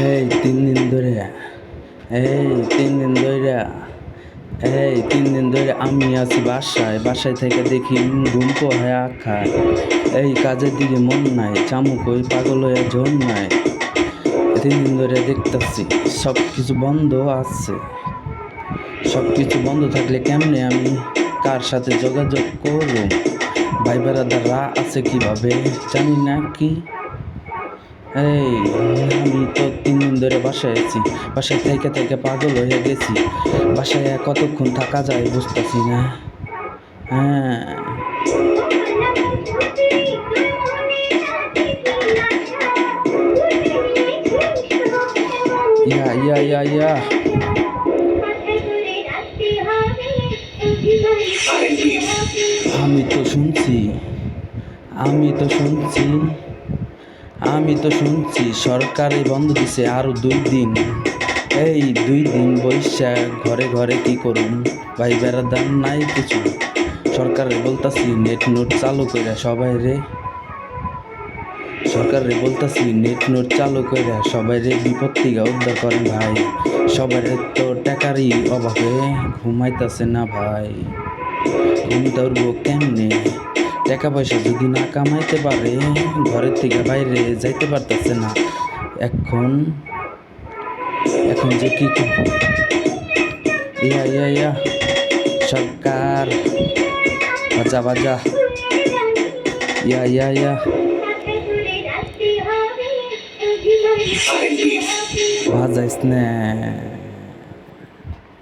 এই 3 দিন ধরে এই 3 দিন ধরে আমি আছি বাসায় থেকে দেখি ঘুম হয়ে খায়। এই কাজের দিকে মন নাই, চামুক ওই পাগল হয়ে ঝোন নাই। 3 দিন ধরে দেখতেছি সব কিছু বন্ধ আছে। সব কিছু বন্ধ থাকলে কেমনে আমি কার সাথে যোগাযোগ করব? ভাই বেড়াদাররা আছে কিভাবে জানি না কি। এই আমি তো 3 দিন ধরে বাসায় আছি, বাসায় থেকে পাগল হয়ে গেছি। বাসায় কতক্ষণ থাকা যায় বুঝতেছি না। হ্যাঁ, ইয়া আমি তো শুনছি সরকারে বন্ধ দিছে আরো 2 দিন। এই 2 দিন বৈশা ঘরে কি করুম? ভাই বেড়াদার নাই কিছু। সরকারে বলতাছি নেট নোট চালু কইরা সবাই রে বিপদ থেকে উদ্ধার করেন ভাই। সবার তো টাকারই অভাবে ঘুমাইতেছে না ভাই। ঘুম ধরবো কেমনে? টাকা পয়সা যদি না কামাইতে পারে, ঘরের থেকে বাইরে যাইতে পারতেছে না। এখন যে কি ইয়া সরকার বাজা ইয়া বাজাইস না।